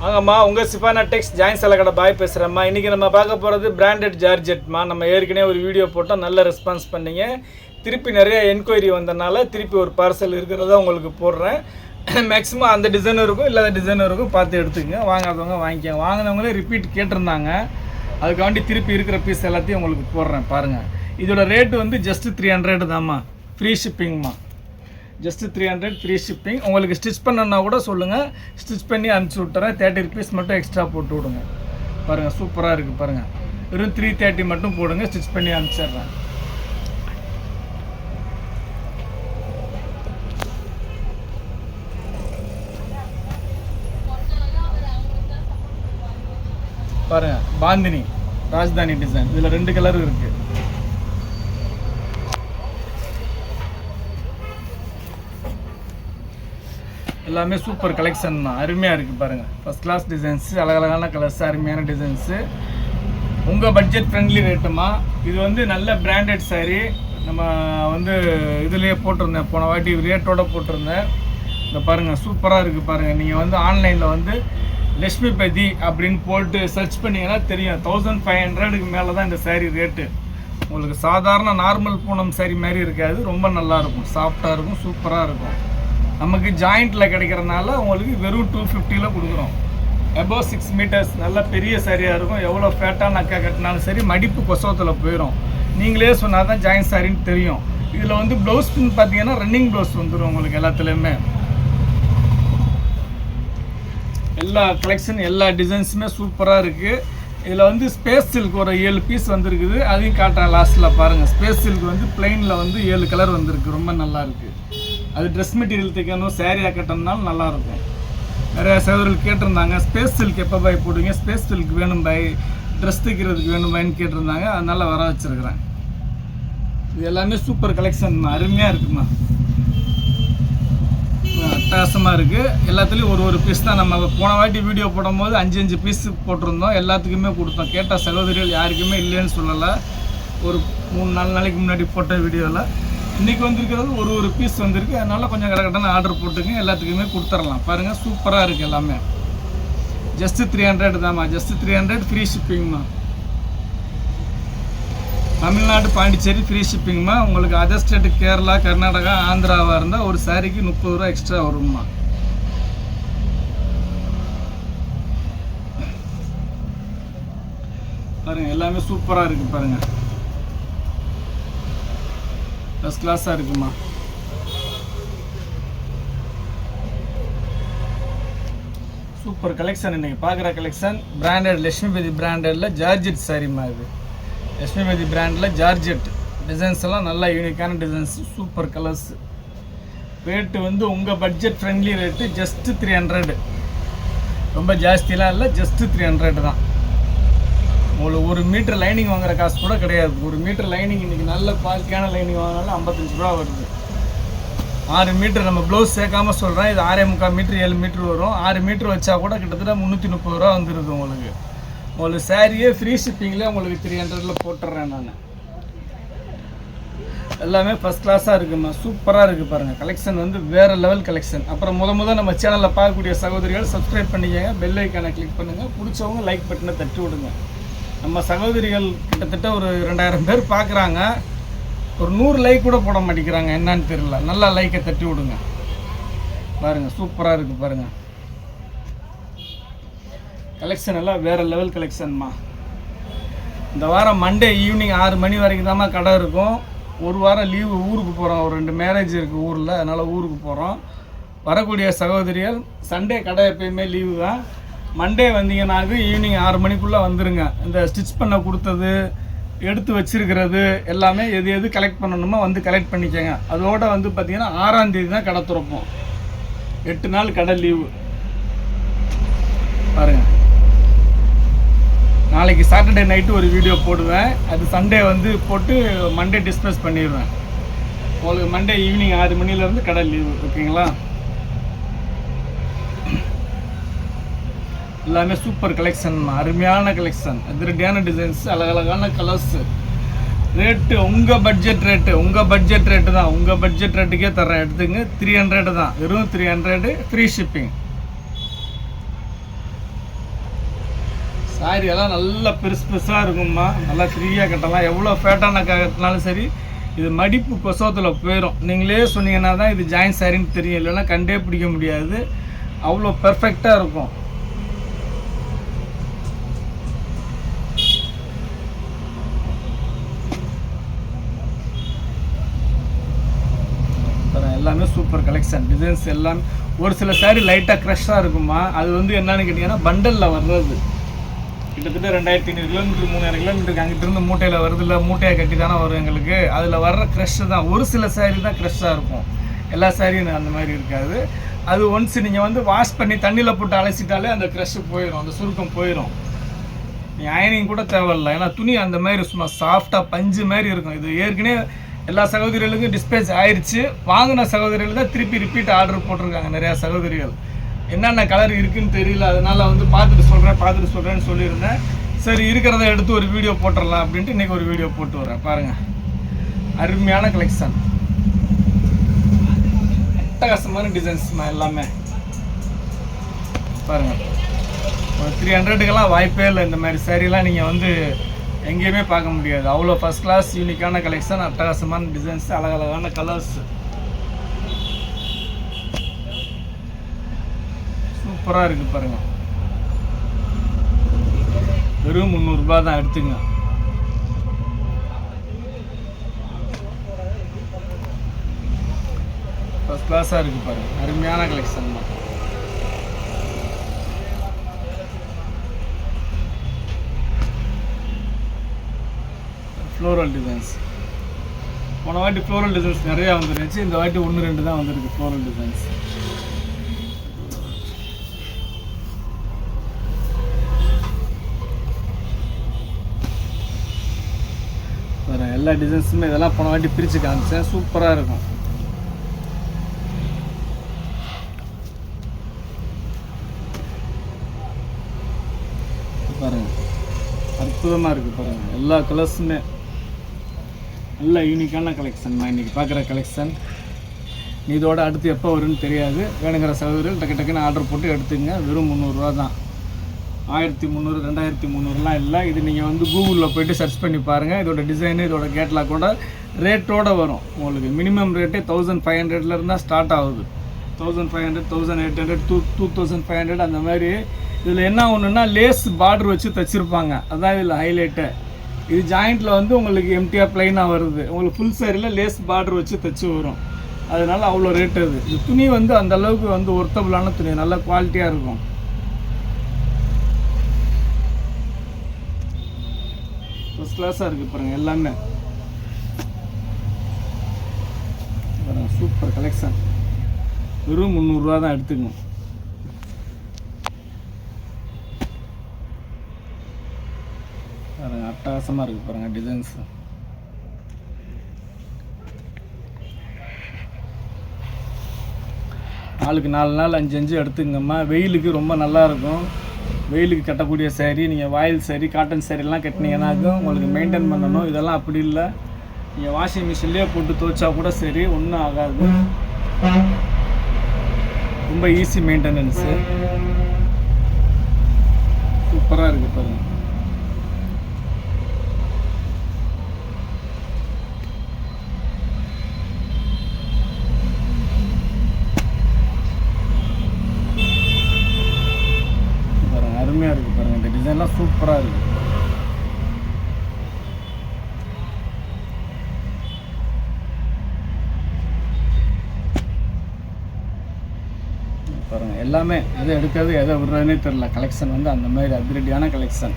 வாங்கம்மா உங்கள் சிஃபானா டெக்ஸ் ஜாயின் கடை பாய் பேசுகிறேம்மா. இன்றைக்கி நம்ம பார்க்க போகிறது பிராண்டட் ஜார்ஜெட்மா. நம்ம ஏற்கனவே ஒரு வீடியோ போட்டோம், நல்ல ரெஸ்பான்ஸ் பண்ணிங்க. திருப்பி நிறைய என்கொயரி வந்தனால திருப்பி ஒரு பார்சல் இருக்கிறத உங்களுக்கு போடுறேன். மேக்ஸிமம் அந்த டிசைனும் இருக்கும், இல்லாத டிசைனும் இருக்கும், பார்த்து எடுத்துக்கங்க. வாங்காதவங்க வாங்கிக்கோங்க. வாங்கினவங்களே ரிப்பீட் கேட்டிருந்தாங்க, அதுக்காண்டி திருப்பி இருக்கிற பீஸ் எல்லாத்தையும் உங்களுக்கு போடுறேன் பாருங்கள். இதோட ரேட்டு வந்து ஜஸ்ட்டு 300 தான்மா, ஃப்ரீ ஷிப்பிங்மா. Just 300 free shipping. உங்களுக்கு ஸ்டிச் பண்ணணுன்னா கூட சொல்லுங்கள், ஸ்டிச் பண்ணி அனுப்பிச்சி விட்டுறேன். 30 rupees மட்டும் எக்ஸ்ட்ரா போட்டு விடுங்க. பாருங்கள் சூப்பராக இருக்குது பாருங்கள். வெறும் 330 மட்டும் போடுங்க, ஸ்டிச் பண்ணி அனுப்பிச்சிட்றேன். பாருங்கள் பாந்தினி ராஜ்தானி டிசைன். இதில் 2 கலர் இருக்குது. எல்லாமே சூப்பர் கலெக்ஷன் தான், அருமையாக இருக்குது பாருங்கள். ஃபஸ்ட் கிளாஸ் டிசைன்ஸு, அழகழகான கலர்ஸு, அருமையான டிசைன்ஸு, உங்கள் பட்ஜெட் ஃப்ரெண்ட்லி ரேட்டுமா. இது வந்து நல்ல பிராண்டட் சாரீ. நம்ம வந்து இதுலேயே போட்டிருந்தேன், போன வாட்டி ரேட்டோடு போட்டிருந்தேன். இந்த பாருங்கள் சூப்பராக இருக்குது பாருங்கள். நீங்கள் வந்து ஆன்லைனில் வந்து லக்ஷ்மிபதி அப்படின்னு போட்டு சர்ச் பண்ணிங்கன்னா தெரியும். 1500க்கு மேலே தான் இந்த சாரீ ரேட்டு. உங்களுக்கு சாதாரண நார்மல் பூனம் சாரீ மாதிரி இருக்காது, ரொம்ப நல்லாயிருக்கும், சாஃப்டாக இருக்கும், சூப்பராக இருக்கும். நமக்கு ஜாயிண்ட்டில் கிடைக்கிறதுனால உங்களுக்கு வெறும் 250 கொடுக்குறோம். above 6 meters நல்ல பெரிய சாரியாக இருக்கும். எவ்வளோ ஃபேட்டான அக்கா கட்டினாலும் சரி, மடிப்பு கொசவத்தில் போயிடும். நீங்களே சொன்னால் தான் ஜாயிண்ட் சாரின்னு தெரியும். இதில் வந்து ப்ளவுஸ் பின் பார்த்தீங்கன்னா ரன்னிங் ப்ளவுஸ் வந்துடும் உங்களுக்கு எல்லாத்துலேயுமே. எல்லா கலெக்ஷன் எல்லா டிசைன்ஸுமே சூப்பராக இருக்குது. இதில் வந்து ஸ்பேஸ் சில்க் ஒரு 7 பீஸ் வந்துருக்குது, அதையும் காட்டுறேன் லாஸ்ட்டில் பாருங்கள். ஸ்பேஸ் சில்க் வந்து பிளெயினில் வந்து 7 கலர் வந்திருக்கு, ரொம்ப நல்லாயிருக்கு. அது ட்ரெஸ் மெட்டீரியல் தைக்கணும், சேரீயாக கட்டணும்னாலும் நல்லாயிருக்கும். நிறையா சகோதரர்கள் கேட்டிருந்தாங்க, ஸ்பேஸ் சில்க் எப்போ பாய் போடுவீங்க, ஸ்பேஸ் சில்க் வேணும் பாய், ட்ரெஸ் தைக்கிறதுக்கு வேணும் பாய்ன்னு கேட்டிருந்தாங்க. அதனால் வர வச்சுருக்கிறேன். இது எல்லாமே சூப்பர் கலெக்ஷன், அருமையாக இருக்குமா, அட்டகாசமாக இருக்குது. எல்லாத்துலேயும் ஒரு பீஸ் தான். நம்ம போன வாட்டி வீடியோ போடும்போது 5 பீஸ் போட்டிருந்தோம், எல்லாத்துக்குமே கொடுத்தோம். கேட்டால் சகோதரிகள் யாருக்குமே இல்லைன்னு சொல்லலை. ஒரு 3-4 நாளைக்கு முன்னாடி போட்ட வீடியோவில் இன்றைக்கி வந்திருக்கிறது ஒரு பீஸ் வந்திருக்கு. அதனால் கொஞ்சம் கரெக்டான ஆர்டர் போட்டுங்க, எல்லாத்துக்குமே கொடுத்துடலாம். பாருங்கள் சூப்பராக இருக்குது எல்லாமே. ஜஸ்ட்டு 300 தான்மா, ஜஸ்ட்டு 300 ஃப்ரீ ஷிப்பிங்மா. தமிழ்நாடு பாண்டிச்சேரி ஃப்ரீ ஷிப்பிங்மா. உங்களுக்கு அதர் ஸ்டேட்டு கேரளா கர்நாடகா ஆந்திராவாக இருந்தால் ஒரு சாரிக்கு 30 ரூபா எக்ஸ்ட்ரா வரும்மா. பாருங்கள் எல்லாமே சூப்பராக இருக்குது பாருங்கள், ஃபஸ்ட் கிளாஸாக இருக்குமா. சூப்பர் கலெக்ஷன் இன்றைக்கி பார்க்குற கலெக்ஷன். பிராண்டட் லக்ஷ்மிபதி பிராண்டடில் ஜார்ஜெட் சாரிம்மா. இது லக்ஷ்மிபதி பிராண்டில் ஜார்ஜெட் டிசைன்ஸ் எல்லாம் நல்லா யூனிக்கான டிசைன்ஸ், சூப்பர் கலர்ஸ். ரேட்டு வந்து உங்கள் பட்ஜெட் ஃப்ரெண்ட்லி ரேட்டு ஜஸ்ட்டு 300. ரொம்ப ஜாஸ்தியெலாம் இல்லை, ஜஸ்ட்டு 300 தான். உங்களுக்கு 1 மீட்டர் லைனிங் வாங்குற காசு கூட கிடையாது. 1 மீட்டர் லைனிங் இன்றைக்கி நல்ல குவாலிட்டியான லைனிங் வாங்கினாலும் 55 ரூபா வருது. 6 மீட்டர் நம்ம ப்ளவுஸ் சேர்க்காமல் சொல்கிறேன். இது 6.25 மீட்டர் 7 மீட்டர் வரும். 6 மீட்டர் வச்சா கூட கிட்டத்தட்ட 330 ரூபா வந்துடுது உங்களுக்கு. உங்களுக்கு சாரியே ஃப்ரீ ஷிப்பிங்கில் உங்களுக்கு 300 போட்டுடுறேன் நான். எல்லாமே ஃபஸ்ட் கிளாஸாக இருக்குமா, சூப்பராக இருக்குது பாருங்கள். கலெக்ஷன் வந்து வேறு லெவல் கலெக்ஷன். அப்புறம் முதல் நம்ம சேனலில் பார்க்கக்கூடிய சகோதரிகள் சப்ஸ்கிரைப் பண்ணிக்கங்க, பெல் ஐக்கானை கிளிக் பண்ணுங்கள், பிடிச்சவங்க லைக் பட்டனை தட்டி விடுங்க. நம்ம சகோதரிகள் கிட்டத்தட்ட ஒரு 2000 பேர் பார்க்குறாங்க, ஒரு 100 லைக் கூட போட மாட்டேங்கிறாங்க, என்னன்னு தெரியல. நல்லா லைக்கை தட்டி விடுங்க. பாருங்கள் சூப்பராக இருக்குது பாருங்கள். கலெக்ஷன் எல்லாம் வேறு லெவல் கலெக்ஷன்மா. இந்த வாரம் மண்டே ஈவினிங் 6 மணி வரைக்கும் தான்மா கடை இருக்கும். ஒரு வாரம் லீவு, ஊருக்கு போகிறோம். ஒரு 2 மேரேஜ் இருக்குது ஊரில், அதனால் ஊருக்கு போகிறோம். வரக்கூடிய சகோதரிகள் சண்டே கடை எப்பயுமே லீவு தான். மண்டே வந்தீங்கன்னாக்கு ஈவினிங் 6 மணிக்குள்ளே வந்துடுங்க. இந்த ஸ்டிச் பண்ண கொடுத்தது, எடுத்து வச்சுருக்கிறது எல்லாமே எது கலெக்ட் பண்ணணுமோ வந்து கலெக்ட் பண்ணிக்கோங்க. அதோடு வந்து பார்த்திங்கன்னா 6ஆம் தேதி தான் கடை திறப்போம். 8 நாள் கடை லீவு பாருங்கள். நாளைக்கு சாட்டர்டே நைட்டு ஒரு வீடியோ போடுவேன், அது சண்டே வந்து போட்டு மண்டே டிஸ்பேஸ் பண்ணிடுவேன். உங்களுக்கு மண்டே ஈவினிங் 6 மணிலேருந்து கடை லீவு, ஓகேங்களா. எல்லாமே சூப்பர் கலெக்ஷன், அருமையான கலெக்ஷன், அதிரடியான டிசைன்ஸ், அழகழகான கலர்ஸு. ரேட்டு உங்கள் பட்ஜெட் ரேட்டு தான். உங்கள் பட்ஜெட் ரேட்டுக்கே தரேன், எடுத்துங்க. 300 தான், வெறும் 300 ஃப்ரீ ஷிப்பிங். சாரி எல்லாம் நல்லா பெருசாக இருக்கும்மா, நல்லா ஃப்ரீயாக கட்டலாம். எவ்வளோ ஃபேட்டான கட்டினாலும் சரி இது மடிப்பு கொசவத்தில் போயிடும். நீங்களே சொன்னீங்கன்னா தான் இது ஜாயின் சாரின்னு தெரியும், இல்லைன்னா கண்டே பிடிக்க முடியாது. அவ்வளோ பெர்ஃபெக்டாக இருக்கும். எல்லாமே சூப்பர் கலெக்ஷன். டிசைன்ஸ் எல்லாம் ஒரு சில சாரி லைட்டாக க்ரஷ்ஷாக இருக்குமா, அது வந்து என்னன்னு கேட்டிங்கன்னா பண்டலில் வர்றது. கிட்டத்தட்ட 2500 கிலோமீட்டர் 3000 கிலோமீட்டருக்கு அங்கிட்டிருந்து மூட்டையில் வருது, இல்லை மூட்டையை கட்டி தானே வரும் எங்களுக்கு. அதில் வர்ற க்ரஷ்ஷு தான். ஒரு சில சாரி தான் க்ரஷ்ஷாக இருக்கும், எல்லா சாரியும் அந்த மாதிரி இருக்காது. அது ஒன்ஸ் நீங்கள் வந்து வாஷ் பண்ணி தண்ணியில் போட்டு அலசிட்டாலே அந்த க்ரஷ்ஷு போயிடும், அந்த சுருக்கம் போயிடும். நீ அயனிங் கூட தேவையில்லை, ஏன்னா துணி அந்த மாதிரி சும்மா சாஃப்டாக பஞ்சு மாதிரி இருக்கும். இது ஏற்கனவே எல்லா சகோதரிகளுக்கும் டிஸ்பேச் ஆயிடுச்சு. வாங்கின சகோதரிகள் தான் திருப்பி ரிப்பீட் ஆர்டர் போட்டிருக்காங்க நிறையா சகோதரிகள். என்னென்ன கலர் இருக்குதுன்னு தெரியல, அதனால் வந்து பார்த்துட்டு சொல்கிறேன்னு சொல்லியிருந்தேன். சரி இருக்கிறத எடுத்து ஒரு வீடியோ போட்டுடலாம் அப்படின்ட்டு இன்றைக்கி ஒரு வீடியோ போட்டு வரேன். பாருங்கள், அருமையான கலெக்ஷன், அட்டகாசமான டிசைன்ஸ்மா எல்லாமே. பாருங்கள், ஒரு 300க்கெல்லாம் வாய்ப்பே இல்லை. இந்த மாதிரி சாரீலாம் நீங்கள் வந்து எங்கேயுமே பார்க்க முடியாது. அவ்வளோ ஃபஸ்ட் கிளாஸ் யூனிக்கான கலெக்ஷன், அட்டகாசமான டிசைன்ஸ், அழகழகான கலர்ஸ், சூப்பராக இருக்குது. பாருங்கள், வெறும் 300 ரூபா தான், எடுத்துங்க. ஃபஸ்ட் கிளாஸாக இருக்குது பாருங்கள், அருமையான கலெக்ஷன் தான். ஃப்ளோரல் டிசைன்ஸ், போன வாட்டி ஃப்ளோரல் டிசைன்ஸ் நிறையா வந்துருந்துச்சு, இந்த வாட்டி 1-2 தான் வந்துருக்கு ஃப்ளோரல் டிசைன்ஸ். வேறு எல்லா டிசைன்ஸுமே இதெல்லாம் போன வாட்டி பிரித்து காமிச்சேன், சூப்பராக இருக்கும். பாருங்கள், அற்புதமாக இருக்குது. பாருங்கள், எல்லா கலர்ஸுமே நல்ல யூனிக்கான கலெக்ஷன். நான் இன்றைக்கி பார்க்குற கலெக்ஷன். நீ இதோட அடுத்து எப்போ வரும்னு தெரியாது. வேணுங்கிற சகோதரிகள் டக்குன்னு ஆர்டர் போட்டு எடுத்துங்க. வெறும் 300 ரூபா தான். 1300 2300லாம் இல்லை. இது நீங்கள் வந்து கூகுளில் போய்ட்டு சர்ச் பண்ணி பாருங்கள். இதோட டிசைனு இதோட கேட்லாக்கோட ரேட்டோடு வரும். உங்களுக்கு மினிமம் ரேட்டே 1500 தான் ஸ்டார்ட் ஆகுது. 1500 1800 2500 அந்த மாதிரி. இதில் என்ன ஒன்றுன்னா லேஸ் பார்டர் வச்சு தைச்சிருப்பாங்க, அதுதான் இதில் ஹைலைட்டு. இது ஜாயிண்ட்டில் வந்து உங்களுக்கு எம்டிஆர் ப்ளைனாக வருது. உங்களுக்கு ஃபுல் சாரியில் லேஸ் பார்டர் வச்சு தைச்சி வரும், அதனால் அவ்வளோ ரேட்டு. இது துணி வந்து அந்தளவுக்கு வந்து ஒர்த்தபுளான துணி, நல்ல குவாலிட்டியாக இருக்கும். ஃபஸ்ட் கிளாஸாக இருக்குது பாருங்கள், எல்லாமே பாருங்கள், சூப்பர் கலெக்ஷன். வெறும் 300 ரூபா தான், எடுத்துக்கணும். பாருங்கள், அட்டகாசமாக இருக்குது பாருங்கள் டிசைன்ஸ். நாளுக்கு 4 நாள் 5 எடுத்துங்கம்மா. வெயிலுக்கு ரொம்ப நல்லாயிருக்கும். வெயிலுக்கு கட்டக்கூடிய சேரீ, நீங்கள் வாயில் சேரீ காட்டன் சேரீலாம் கட்டினீங்கன்னாக்கும் உங்களுக்கு மெயின்டைன் பண்ணணும். இதெல்லாம் அப்படி இல்லை, நீங்கள் வாஷிங் மிஷின்லேயே போட்டு துவைச்சா கூட சரி, ஒன்றும் ஆகாது. ரொம்ப ஈஸி மெயின்டெனன்ஸு, சூப்பராக இருக்குது பாருங்கள். அருமையாக இருக்குது பாருங்கள், இந்த டிசைன்லாம் சூப்பராக இருக்குது. பாருங்கள், எல்லாமே எதை எடுக்கிறது எதை விடுறதுனே தெரில. கலெக்ஷன் வந்து அந்த மாதிரி அதிரடியான கலெக்ஷன்.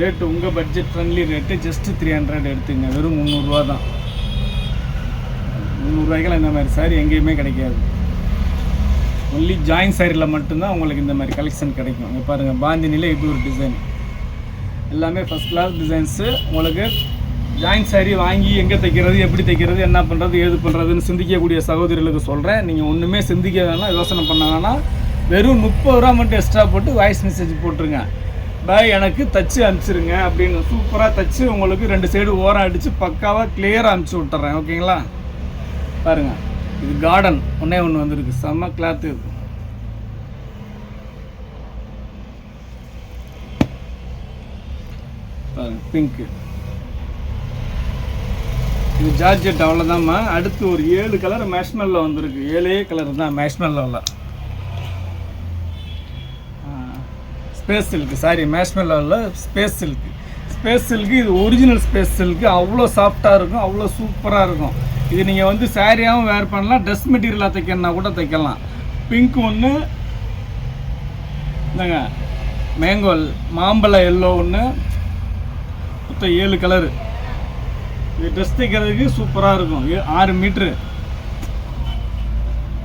ரேட்டு உங்கள் பட்ஜெட் ஃப்ரெண்ட்லி ரேட்டு, ஜஸ்ட்டு 300 எடுத்துங்க. வெறும் 300 ரூபா தான். 300 ரூபாய்க்கெல்லாம் இந்த மாதிரி சாரி எங்கேயுமே கிடைக்காது. ஒன்லி ஜாயின் சாரியில் மட்டும்தான் உங்களுக்கு இந்த மாதிரி கலெக்ஷன் கிடைக்கும். இங்கே பாருங்கள், பாந்தினியில் இது ஒரு டிசைன், எல்லாமே ஃபஸ்ட் கிளாஸ் டிசைன்ஸு. உங்களுக்கு ஜாயின் சாரி வாங்கி எங்கே தைக்கிறது, எப்படி தைக்கிறது, என்ன பண்ணுறது, ஏது பண்ணுறதுன்னு சிந்திக்கக்கூடிய சகோதரிகளுக்கு சொல்கிறேன். நீங்கள் ஒன்றுமே சிந்திக்க வேணாம், யோசனை பண்ண வேணாம். வெறும் 30 ரூபா மட்டும் எக்ஸ்ட்ரா போட்டு வாய்ஸ் மெசேஜ் போட்டுருங்க. பாய் எனக்கு தச்சு அனுப்பிச்சிருங்க அப்படின்னு. சூப்பராக தச்சு உங்களுக்கு 2 சைடு ஓரம் அடித்து பக்காவாக கிளியராக அனுப்பிச்சி விட்டுறேன். ஓகேங்களா? பாருங்கள், இது கார்டன் ஒன்றே ஒன்று வந்துருக்கு, செம்ம கிளாத்து இது. பாருங்க பிங்க்கு, இது ஜார்ஜெட். அவ்வளோதாம்மா. அடுத்து ஒரு 7 கலர் மேஷ்மெல்ல வந்திருக்கு. 7 கலர் தான் மேஷ்மெல்ல. ஸ்பேஸ் சில்க்கு, சாரி மேஷ்மெல்ல ஸ்பேஸ் சில்க்கு. ஸ்பேஸ் சில்க்கு இது ஒரிஜினல் ஸ்பேஸ் சில்க்கு. அவ்வளோ சாஃப்டாக இருக்கும், அவ்வளோ சூப்பராக இருக்கும். இது நீங்கள் வந்து சாரியாகவும் வேர் பண்ணலாம், ட்ரெஸ் மெட்டீரியலாக தைக்கணுன்னா கூட தைக்கலாம். பிங்க் ஒன்று, இந்தாங்க மேங்கோ மாம்பழ எல்லோ ஒன்று, மொத்தம் 7 கலரு. இது ட்ரெஸ் தைக்கிறதுக்கு சூப்பராக இருக்கும். 6 மீட்ரு.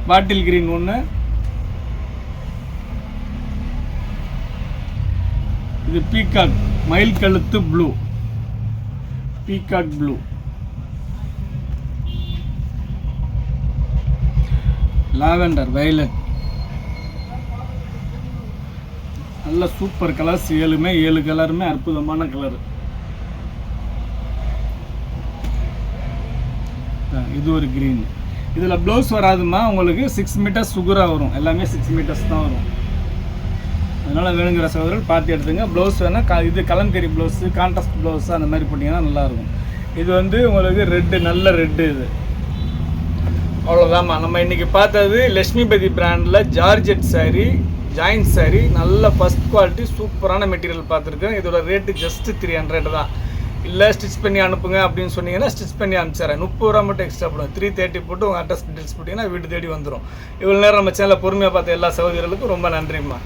பாட்டில் கிரீன் ஒன்று, இது பீகாக் மயில் கழுத்து blue, peacock blue, lavender violet. நல்ல சூப்பர் கலர்ஸ். 7 கலருமே அற்புதமான கலரு. இது ஒரு க்ரீன். இதில் ப்ளவுஸ் வராதுமா, உங்களுக்கு 6 மீட்டர்ஸ் சுகராக வரும். எல்லாமே 6 மீட்டர்ஸ் தான் வரும். அதனால் வேணுங்கிற சகோதரர்கள் பார்த்து எடுத்துங்க. ப்ளவுஸ் வேணால் இது கலம்கரி ப்ளவுஸு, கான்ட்ராஸ்ட் ப்ளவுஸு அந்த மாதிரி போட்டிங்கன்னா நல்லாயிருக்கும். இது வந்து உங்களுக்கு ரெட்டு, நல்ல ரெட்டு இது. அவ்வளோதாம்மா. நம்ம இன்றைக்கி பார்த்தது லக்ஷ்மிபதி பிராண்டில் ஜார்ஜெட் சாரீ, ஜாயின்ட் சாரீ, நல்ல ஃபஸ்ட் குவாலிட்டி சூப்பரான மெட்டீரியல் பார்த்துருக்கேன். இதோட ரேட்டு ஜஸ்ட்டு 300 தான். இல்லை ஸ்டிச் பண்ணி அனுப்புங்க அப்படின்னு சொன்னீங்கன்னா ஸ்டிச் பண்ணி அனுப்பிச்சிடறேன். 30 ரூபா மட்டும் எக்ஸ்ட்ரா போடும். 330 போட்டு உங்கள் அட்ரஸ் டீட்டெயில்ஸ் போட்டிங்கன்னா வீடு தேடி வந்துடும். இவ்வளோ நேரம் நம்ம சேனலை பொறுமையாக பார்த்த எல்லா சகோதரர்களுக்கும் ரொம்ப நன்றிம்மா.